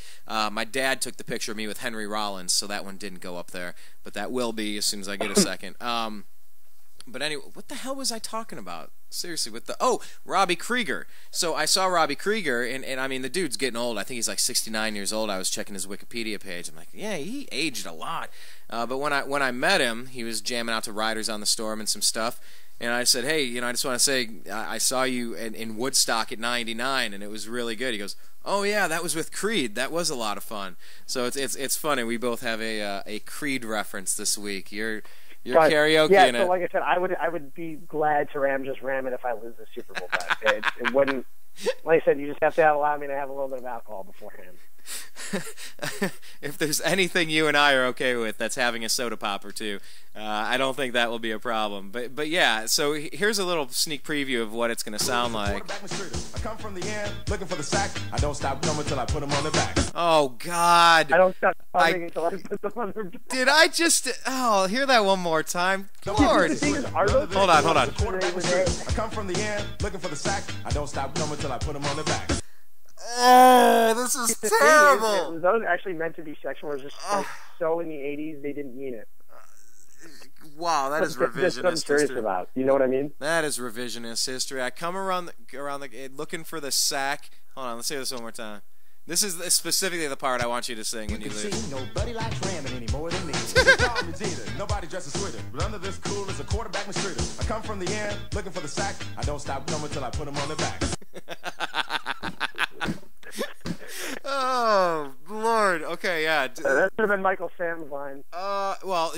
My dad took the picture of me with Henry Rollins, so that one didn't go up there. But that will be as soon as I get a second. But anyway, what the hell was I talking about? Seriously, Robbie Krieger. So I saw Robbie Krieger, and I mean, the dude's getting old. I think he's like 69 years old. I was checking his Wikipedia page. I'm like, yeah, he aged a lot. But when I met him, he was jamming out to Riders on the Storm and some stuff. And I said, hey, I just want to say, I saw you in Woodstock at 99, and it was really good. He goes, oh yeah, that was with Creed. That was a lot of fun. So it's funny. We both have a Creed reference this week. You're karaoke in it. Yeah, so like I said, I would be glad to ram it if I lose the Super Bowl bet. It wouldn't. Like I said, you just have to allow me to have a little bit of alcohol beforehand. If there's anything you and I are okay with, that's having a soda pop or two. I don't think that will be a problem. But yeah, so here's a little sneak preview of what it's going to sound like. I come from the end, looking for the sack. I don't stop coming till I put them on the back. Oh, God. I don't stop coming until I put them on the back. Did I just... Oh, hear that one more time. Lord. Hold on. I come from the end, looking for the sack. I don't stop coming till I put them on the back. Oh, this is terrible. Those actually meant to be sexual. It was just so in the 80s, they didn't mean it. Wow, that is revisionist I'm curious history. About. You know what I mean? That is revisionist history. I come around the looking for the sack. Hold on, let's say this one more time. This is specifically the part I want you to sing when you lose. See, nobody likes ramming any more than me. Nobody dresses sweeter, but under this cool is a quarterback mistreater. I come from the end, looking for the sack. I don't stop coming till I put them on the back. Oh, Lord. Okay, yeah. Yeah. That should have been Michael Sam's line. Well,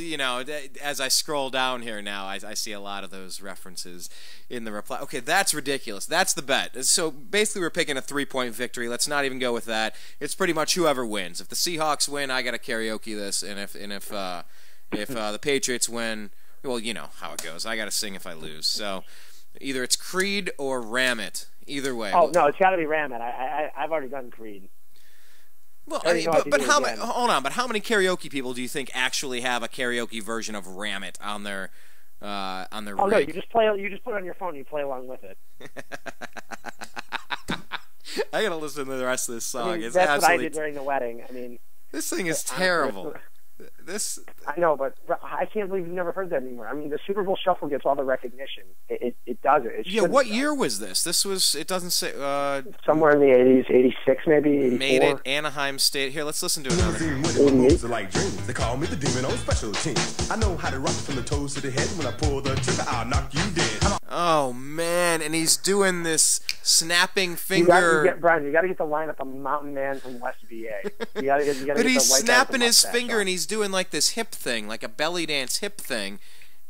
as I scroll down here now, I see a lot of those references in the reply. Okay, that's ridiculous. That's the bet. So basically, we're picking a 3-point victory. Let's not even go with that. It's pretty much whoever wins. If the Seahawks win, I got to karaoke this, and if the Patriots win, well, you know how it goes. I got to sing if I lose. So either it's Creed or Ramit. Either way. Oh no, it's got to be Ramit. I've already done Creed. Well, but how many? Hold on, but how many karaoke people do you think actually have a karaoke version of Ramit on their rig? No, you just put it on your phone and you play along with it. I gotta listen to the rest of this song. It's that's absolutely... what I did during the wedding. I mean, this thing is terrible. I know, but I can't believe you've never heard that anymore. I mean, the Super Bowl Shuffle gets all the recognition. It does it. What year was this? This was, it doesn't say... somewhere in the 80s, 86 maybe, 84. Made it, Anaheim State. Here, let's listen to another. Like dreams. They call me the demon on special teams. I know how to rock from the toes to the head. When I pull the trigger, I'll knock you dead. Oh, man, and he's doing this snapping finger... Brian, you got to get the line up a mountain man from West VA. But he's snapping his finger and he's doing like this hip thing, like a belly dance hip thing.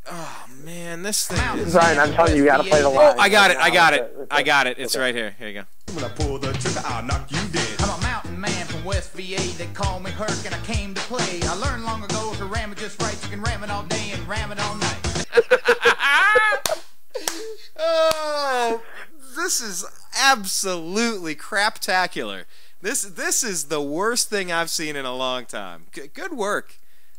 Oh man, this thing is... Brian, I'm telling you, you got to play the line. Oh, I got it. It's right here. Here you go. When I pull the trigger, I'll knock you dead. I'm a mountain man from West VA. They call me Herc and I came to play. I learned long ago to ram it just right. You can ram it all day and ram it all night. Oh, this is absolutely craptacular. This is the worst thing I've seen in a long time. Good work.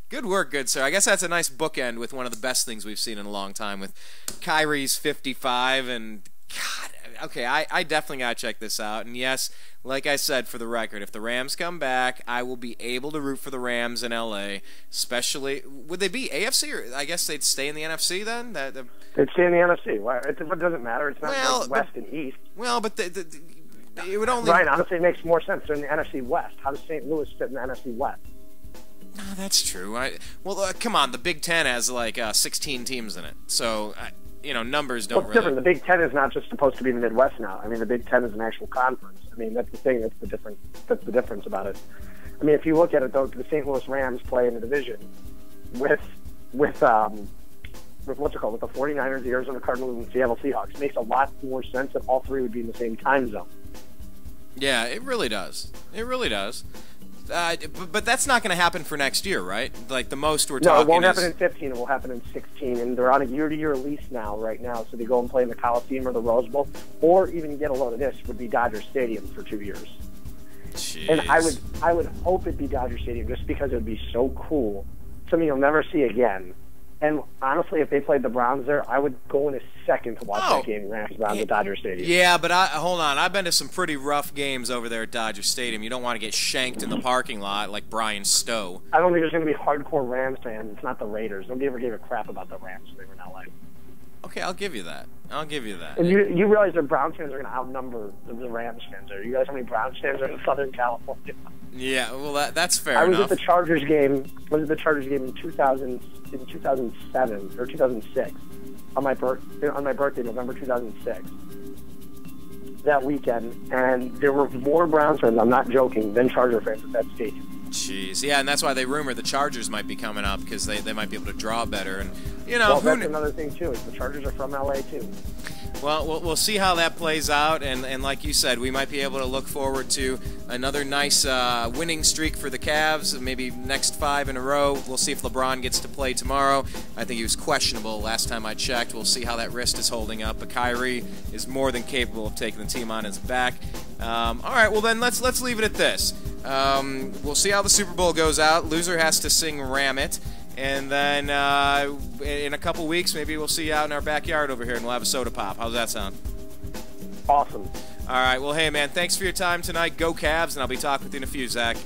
Good work, good sir. I guess that's a nice bookend with one of the best things we've seen in a long time with Kyrie's 55 and God, okay, I definitely got to check this out. And yes, like I said, for the record, if the Rams come back, I will be able to root for the Rams in LA, especially, would they be AFC or I guess they'd stay in the NFC then? They'd stay in the NFC. Well, it doesn't matter. It's not like West and East. Well, but it would only... Right, honestly, it makes more sense. They're in the NFC West. How does St. Louis fit in the NFC West? Oh, that's true. Come on. The Big Ten has like 16 teams in it, so numbers don't really. Different. The Big Ten is not just supposed to be the Midwest now. I mean, the Big Ten is an actual conference. I mean, that's the thing. That's the difference. That's the difference about it. I mean, if you look at it, though, the St. Louis Rams play in a division with what's it called, with the 49ers, the Arizona Cardinals, and the Seattle Seahawks. It makes a lot more sense that all three would be in the same time zone. Yeah, it really does. It really does. But that's not going to happen for next year, right? Like the most we're talking. No, it won't happen in 15. It will happen in 16, and they're on a year-to-year lease now, right now. So they go and play in the Coliseum or the Rose Bowl, or even get a load of this would be Dodger Stadium for 2 years. Jeez. And I would hope it'd be Dodger Stadium just because it would be so cool, something you'll never see again. And honestly, if they played the Browns there, I would go in a second to watch that game Rams Browns at Dodger Stadium. Yeah, but hold on. I've been to some pretty rough games over there at Dodger Stadium. You don't want to get shanked in the parking lot like Brian Stowe. I don't think there's going to be hardcore Rams fans. It's not the Raiders. Nobody ever gave a crap about the Rams when they were in LA. Okay, I'll give you that. And you realize the Browns fans are going to outnumber the Rams fans. You realize how many Browns fans are in Southern California? Yeah, well, that's fair enough. I was at the Chargers game. In 2007 or 2006 on my birthday, November 2006. That weekend, and there were more Browns fans, I'm not joking, than Charger fans at that stadium. Jeez, yeah, and that's why they rumor the Chargers might be coming up because they might be able to draw better, and well, that's another thing too. Is the Chargers are from LA too. Well, we'll see how that plays out, and like you said, we might be able to look forward to another nice winning streak for the Cavs, maybe next 5 in a row. We'll see if LeBron gets to play tomorrow. I think he was questionable last time I checked. We'll see how that wrist is holding up, but Kyrie is more than capable of taking the team on his back. All right, well then let's leave it at this. We'll see how the Super Bowl goes out. Loser has to sing Ramit. And then in a couple weeks, maybe we'll see you out in our backyard over here, and we'll have a soda pop. How's that sound? Awesome. All right. Well, hey, man, thanks for your time tonight. Go Cavs, and I'll be talking with you in a few, Zach.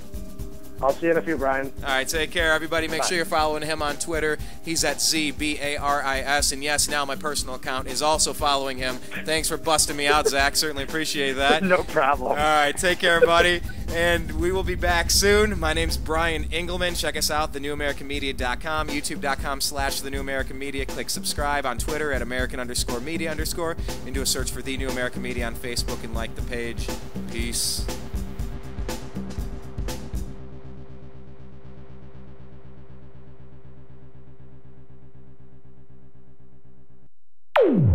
I'll see you in a few, Brian. All right, take care, everybody. Make sure you're following him on Twitter. He's at ZBARIS. And yes, now my personal account is also following him. Thanks for busting me out, Zach. Certainly appreciate that. No problem. All right, take care, buddy. And we will be back soon. My name's Brian Engelman. Check us out, thenewamericanmedia.com, youtube.com/thenewamericanmedia. Click subscribe on Twitter at American_media_, and do a search for The New American Media on Facebook and like the page. Peace.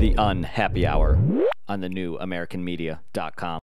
The Unhappy Hour on the new AmericanMedia.com.